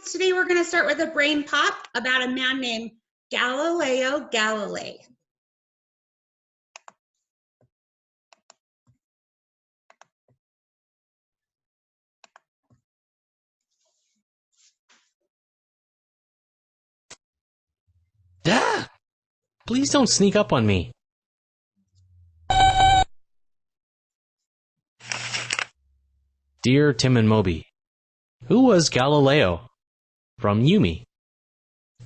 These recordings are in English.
Today we're going to start with a brain pop about a man named Galileo Galilei. Ah! Please don't sneak up on me. Dear Tim and Moby, who was Galileo? From Yumi.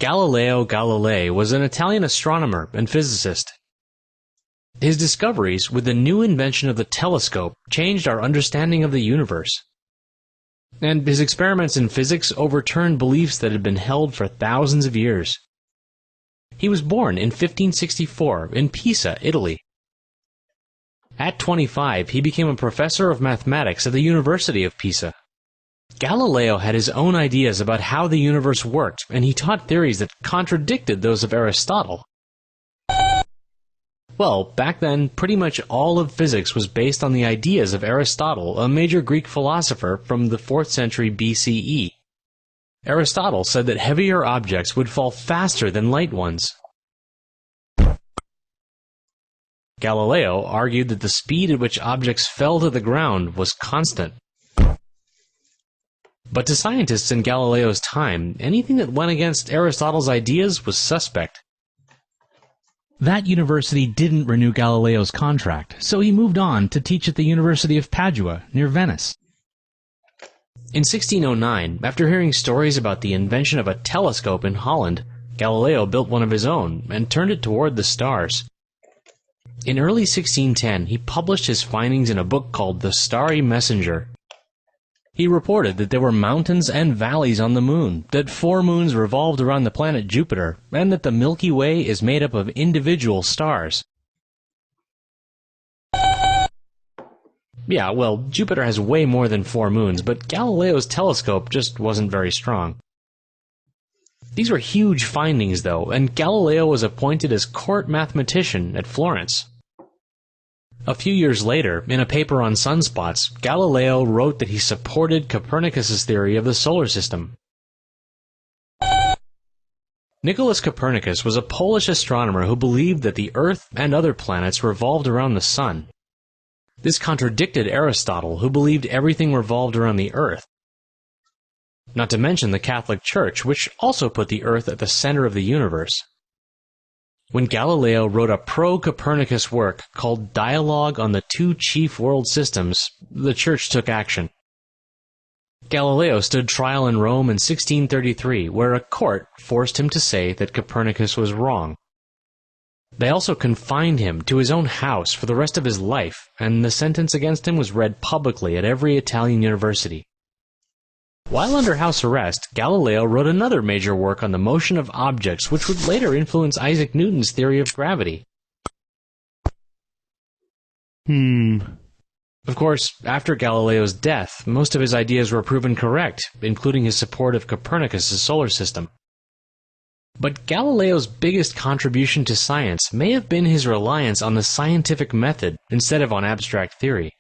Galileo Galilei was an Italian astronomer and physicist. His discoveries with the new invention of the telescope changed our understanding of the universe. And his experiments in physics overturned beliefs that had been held for thousands of years. He was born in 1564 in Pisa, Italy. At 25, he became a professor of mathematics at the University of Pisa. Galileo had his own ideas about how the universe worked, and he taught theories that contradicted those of Aristotle. Well, back then, pretty much all of physics was based on the ideas of Aristotle, a major Greek philosopher from the 4th century BCE. Aristotle said that heavier objects would fall faster than light ones. Galileo argued that the speed at which objects fell to the ground was constant. But to scientists in Galileo's time, anything that went against Aristotle's ideas was suspect. That university didn't renew Galileo's contract, so he moved on to teach at the University of Padua, near Venice. In 1609, after hearing stories about the invention of a telescope in Holland, Galileo built one of his own and turned it toward the stars. In early 1610, he published his findings in a book called The Starry Messenger. He reported that there were mountains and valleys on the moon, that 4 moons revolved around the planet Jupiter, and that the Milky Way is made up of individual stars. Yeah, well, Jupiter has way more than 4 moons, but Galileo's telescope just wasn't very strong. These were huge findings, though, and Galileo was appointed as court mathematician at Florence. A few years later, in a paper on sunspots, Galileo wrote that he supported Copernicus's theory of the solar system. Nicholas Copernicus was a Polish astronomer who believed that the Earth and other planets revolved around the Sun. This contradicted Aristotle, who believed everything revolved around the Earth. Not to mention the Catholic Church, which also put the Earth at the center of the universe. When Galileo wrote a pro-Copernicus work called Dialogue on the Two Chief World Systems, the Church took action. Galileo stood trial in Rome in 1633, where a court forced him to say that Copernicus was wrong. They also confined him to his own house for the rest of his life, and the sentence against him was read publicly at every Italian university. While under house arrest, Galileo wrote another major work on the motion of objects, which would later influence Isaac Newton's theory of gravity. Of course, after Galileo's death, most of his ideas were proven correct, including his support of Copernicus's solar system. But Galileo's biggest contribution to science may have been his reliance on the scientific method instead of on abstract theory.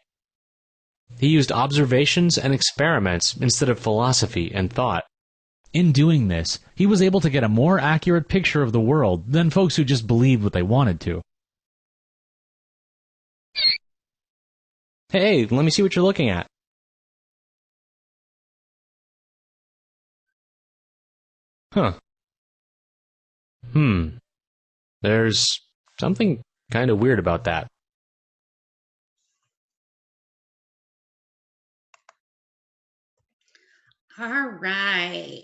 He used observations and experiments instead of philosophy and thought. In doing this, he was able to get a more accurate picture of the world than folks who just believed what they wanted to. Hey, let me see what you're looking at. Huh. There's something kind of weird about that. All right.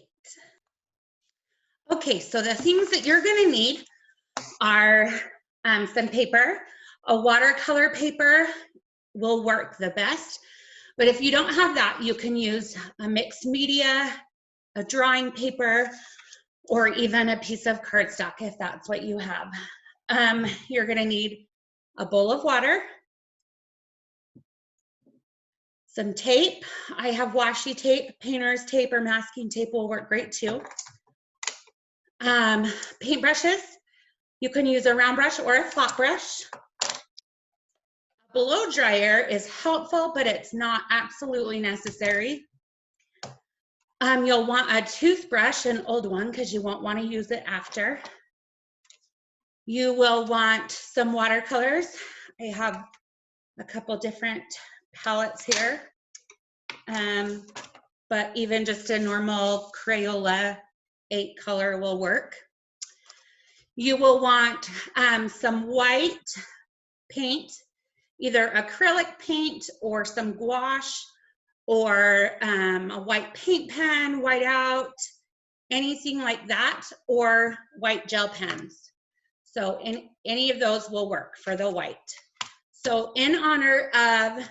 Okay, so the things that you're going to need are some paper. A watercolor paper will work the best, but if you don't have that, you can use a mixed media, a drawing paper, or even a piece of cardstock if that's what you have. You're going to need a bowl of water, some tape. I have washi tape, painter's tape, or masking tape will work great too. Paintbrushes. You can use a round brush or a flat brush. A blow dryer is helpful, but it's not absolutely necessary. You'll want a toothbrush, an old one, because you won't want to use it after. You will want some watercolors. I have a couple different palettes here, but even just a normal Crayola 8 color will work. You will want some white paint, either acrylic paint or some gouache, or a white paint pen, white out, anything like that, or white gel pens. So any of those will work for the white. So in honor of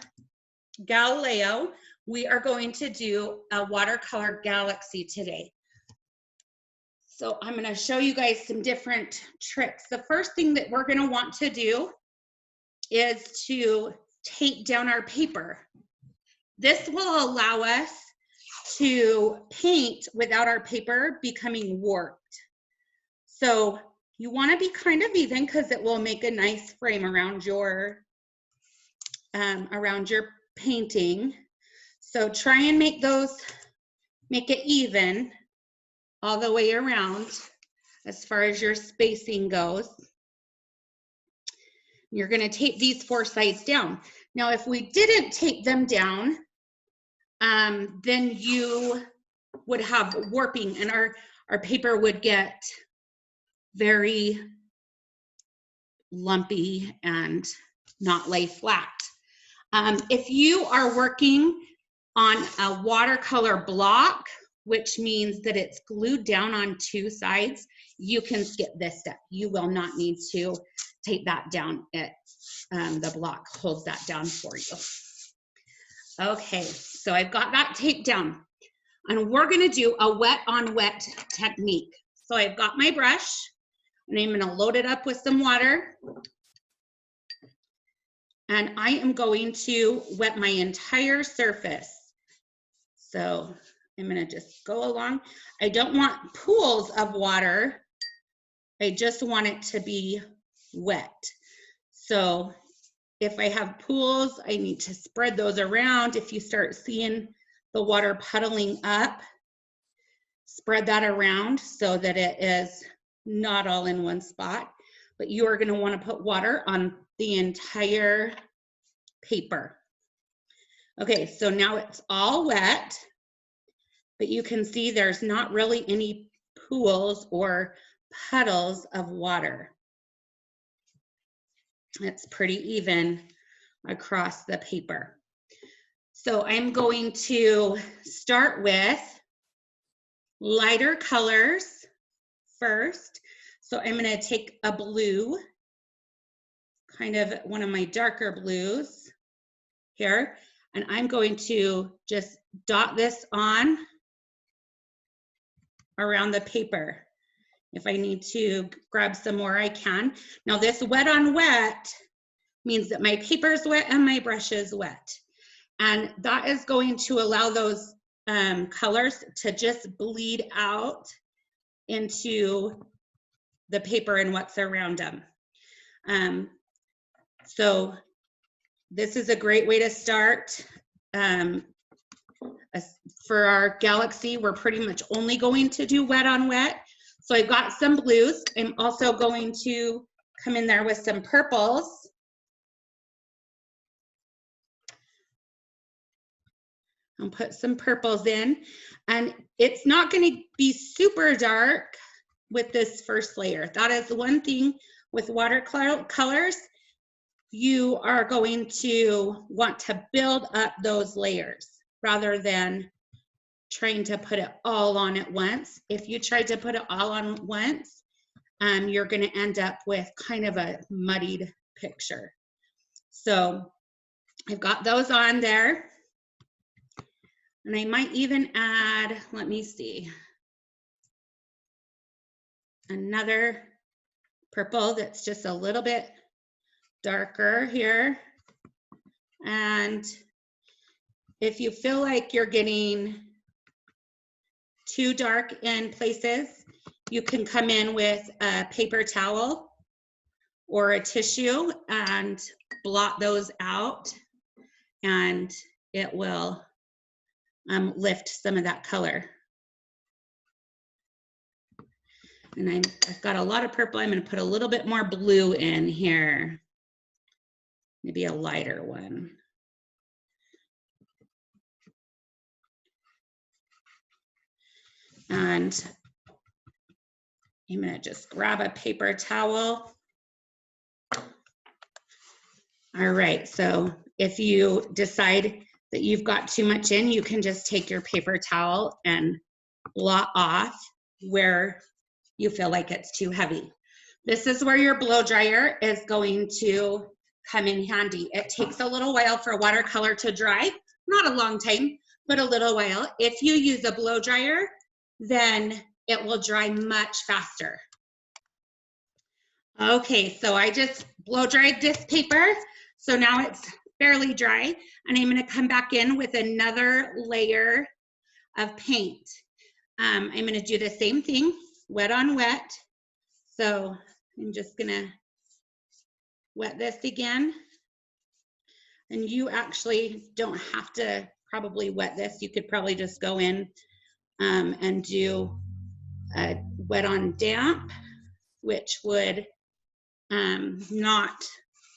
Galileo, we are going to do a watercolor galaxy today. So I'm going to show you guys some different tricks. The first thing that we're going to want to do is to tape down our paper. This will allow us to paint without our paper becoming warped. So you want to be kind of even because it will make a nice frame around your painting. So try and make it even all the way around as far as your spacing goes. You're going to tape these 4 sides down. Now, if we didn't tape them down, then you would have warping, and our paper would get very lumpy and not lay flat. If you are working on a watercolor block, which means that it's glued down on 2 sides, you can skip this step. You will not need to tape that down. The block holds that down for you. Okay, so I've got that taped down, and we're going to do a wet on wet technique. So I've got my brush, and I'm going to load it up with some water, and I am going to wet my entire surface. So I'm going to just go along. I don't want pools of water. I just want it to be wet. So if I have pools, I need to spread those around. If you start seeing the water puddling up, spread that around so that it is not all in one spot. But you are going to want to put water on the entire paper. Okay, so now it's all wet, but you can see there's not really any pools or puddles of water. It's pretty even across the paper. So I'm going to start with lighter colors first. So I'm going to take a blue, kind of one of my darker blues here, and I'm going to just dot this on around the paper. If I need to grab some more, I can. Now this wet on wet means that my paper is wet and my brush is wet. And that is going to allow those colors to just bleed out into the paper and what's around them. So this is a great way to start. For our galaxy, we're pretty much only going to do wet on wet. So I've got some blues. I'm also going to come in there with some purples. I'll put some purples in, and it's not going to be super dark with this first layer. That is the one thing with watercolors. You are going to want to build up those layers rather than trying to put it all on at once. If you try to put it all on once, you're going to end up with kind of a muddied picture. So I've got those on there. And I might even add, let me see, another purple that's just a little bit darker here. And if you feel like you're getting too dark in places, you can come in with a paper towel or a tissue and blot those out, and it will lift some of that color. And I've got a lot of purple. I'm going to put a little bit more blue in here. Maybe a lighter one. And I'm going to just grab a paper towel. All right, so if you decide that you've got too much in, you can just take your paper towel and blot off where you feel like it's too heavy. This is where your blow dryer is going to come in handy. It takes a little while for watercolor to dry, not a long time, but a little while. If you use a blow dryer, then it will dry much faster. Okay, so I just blow dried this paper. So now it's fairly dry, and I'm gonna come back in with another layer of paint. I'm gonna do the same thing, wet on wet. So I'm just gonna wet this again. And you actually don't have to probably wet this. You could probably just go in and do a wet on damp, which would not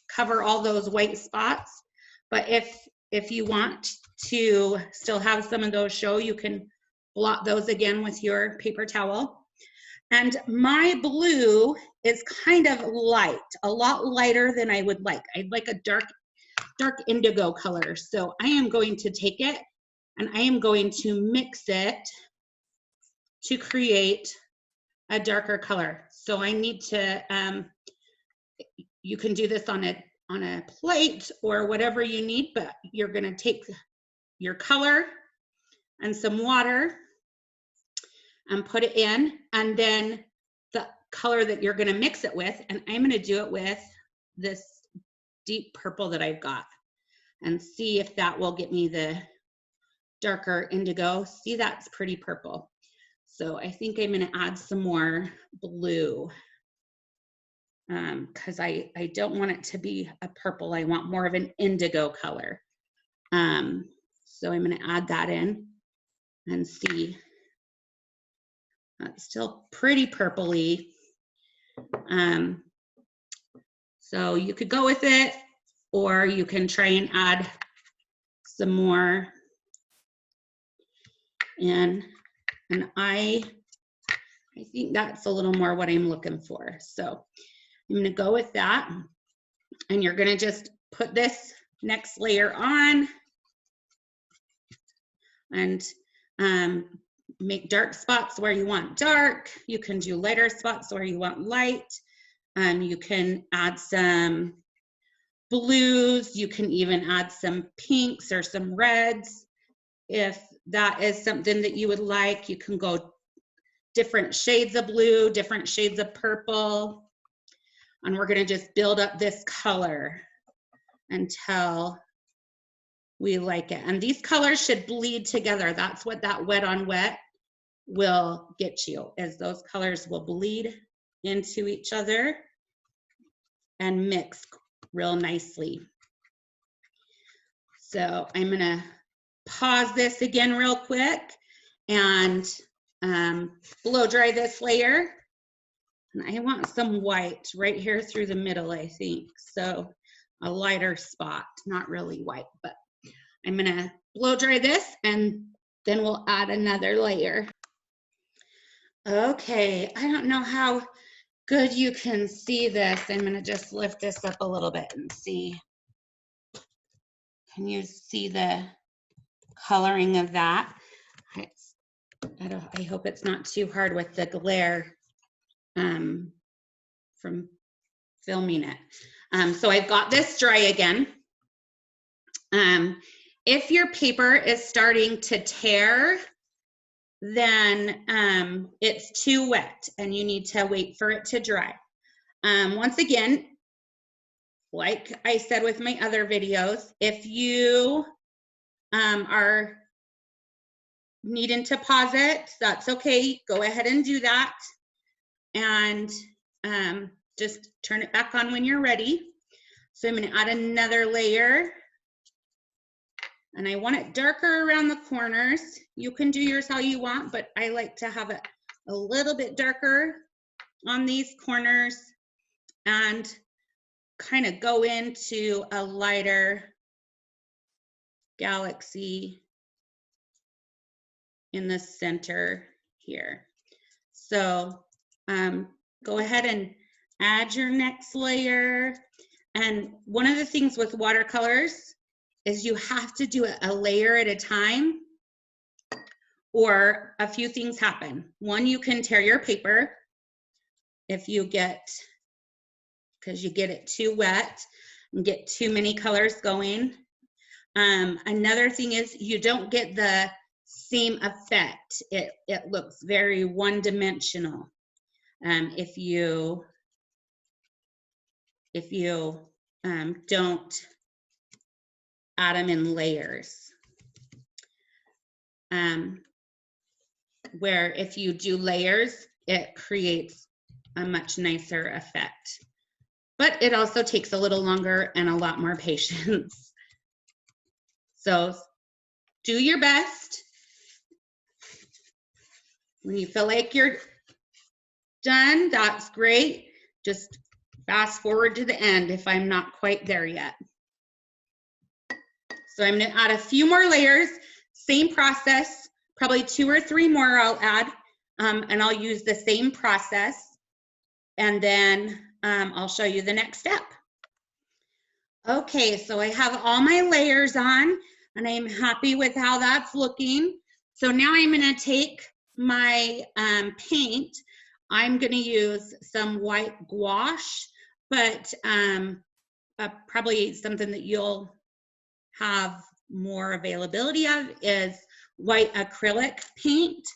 cover all those white spots. But if you want to still have some of those show, you can blot those again with your paper towel. And my blue is kind of light, a lot lighter than I would like. I'd like a dark indigo color. So I am going to take it and I am going to mix it to create a darker color. So I need to, you can do this on a plate or whatever you need, but you're gonna take your color and some water and put it in, and then the color that you're gonna mix it with, and I'm gonna do it with this deep purple that I've got, and see if that will get me the darker indigo. See, that's pretty purple. So I think I'm gonna add some more blue because I don't want it to be a purple. I want more of an indigo color. So I'm gonna add that in and see. It's still pretty purpley. So you could go with it, or you can try and add some more in. And I think that's a little more what I'm looking for. So I'm gonna go with that. And you're gonna just put this next layer on and make dark spots where you want dark. You can do lighter spots where you want light. You can add some blues. You can even add some pinks or some reds. If that is something that you would like, you can go different shades of blue, different shades of purple. And we're gonna just build up this color until we like it. And these colors should bleed together. That's what that wet on wet will get you, is those colors will bleed into each other and mix real nicely. So I'm gonna pause this again real quick and blow dry this layer. And I want some white right here through the middle, I think. So a lighter spot, not really white, but I'm gonna blow dry this and then we'll add another layer. Okay, I don't know how good you can see this. I'm gonna just lift this up a little bit and see. Can you see the coloring of that? I hope it's not too hard with the glare from filming it. So I've got this dry again. If your paper is starting to tear, then it's too wet and you need to wait for it to dry. Once again, like I said with my other videos, if you are needing to pause it, that's okay. Go ahead and do that. And just turn it back on when you're ready. So I'm gonna add another layer. And I want it darker around the corners. You can do yours how you want, but I like to have it a little bit darker on these corners and kind of go into a lighter galaxy in the center here. So go ahead and add your next layer. And one of the things with watercolors is you have to do it a layer at a time, or a few things happen. One, you can tear your paper if you get, because you get it too wet and get too many colors going. Another thing is you don't get the same effect. It looks very one-dimensional if you don't add them in layers. Where if you do layers, it creates a much nicer effect. But it also takes a little longer and a lot more patience. So do your best. When you feel like you're done, that's great. Just fast forward to the end if I'm not quite there yet. So I'm gonna add a few more layers, same process, probably 2 or 3 more I'll add, and I'll use the same process, and then I'll show you the next step. Okay, so I have all my layers on, and I'm happy with how that's looking. So now I'm gonna take my paint. I'm gonna use some white gouache, but probably something that you'll have more availability of is white acrylic paint.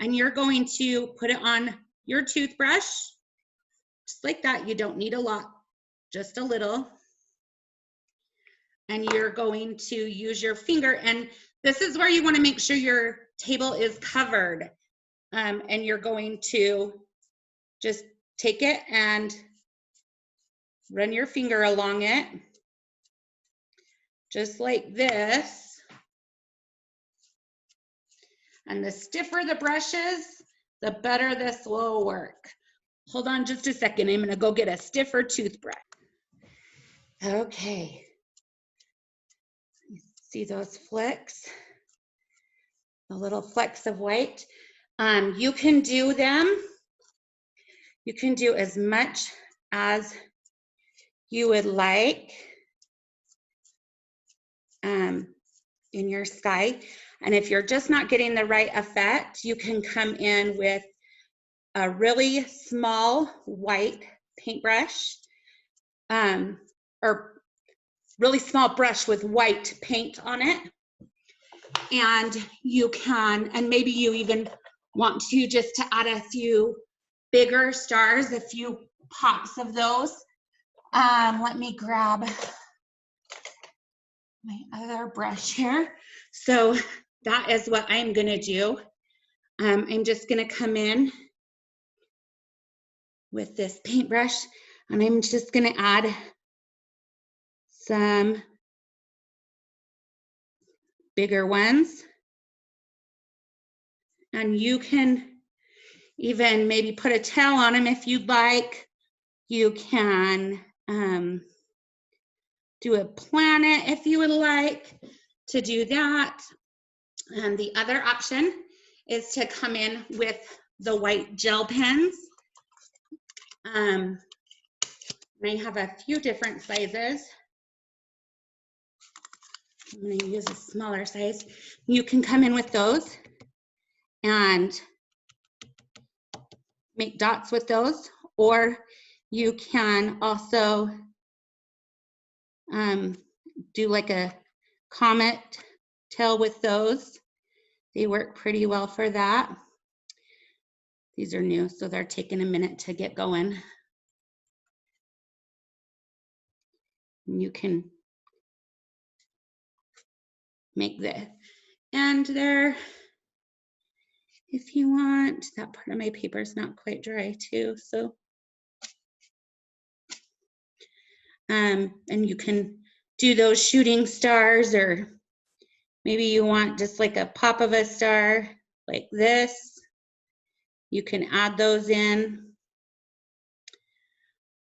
And you're going to put it on your toothbrush, just like that. You don't need a lot, just a little. And you're going to use your finger, and this is where you want to make sure your table is covered. And you're going to just take it and run your finger along it, just like this. And the stiffer the brush is, the better this will work. Hold on just a second. I'm gonna go get a stiffer toothbrush. Okay. See those flecks? The little flecks of white. You can do them. You can do as much as you would like in your sky. And if you're just not getting the right effect, you can come in with a really small white paintbrush, or really small brush with white paint on it. And you can, and maybe you even want to just to add a few bigger stars, a few pops of those. Let me grab my other brush here. So that is what I'm gonna do. I'm just gonna come in with this paintbrush, and I'm just gonna add some bigger ones. And you can even maybe put a tail on them if you'd like. You can do a planet if you would like to do that. And the other option is to come in with the white gel pens. I have a few different sizes. I'm going to use a smaller size. You can come in with those and make dots with those, or you can also do like a comet tail with those. They work pretty well for that. These are new, so they're taking a minute to get going. You can make the end there if you want. That part of my paper is not quite dry too, so. And you can do those shooting stars, or maybe you want just like a pop of a star like this. You can add those in.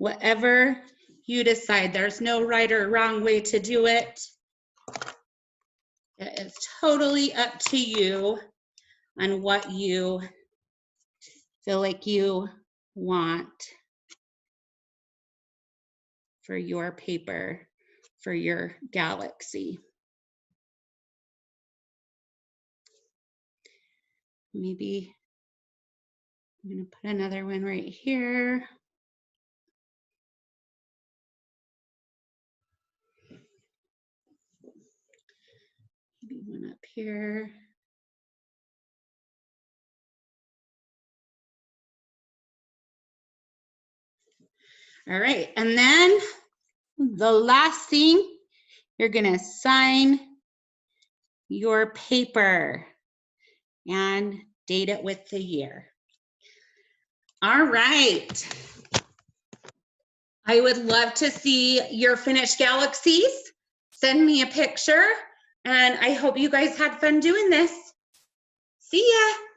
whatever you decide. There's no right or wrong way to do it. It is totally up to you on what you feel like you want for your paper, for your galaxy. Maybe I'm going to put another one right here. Maybe one up here. All right, and then the last thing, you're gonna sign your paper and date it with the year. All right. I would love to see your finished galaxies. Send me a picture, and I hope you guys had fun doing this. See ya.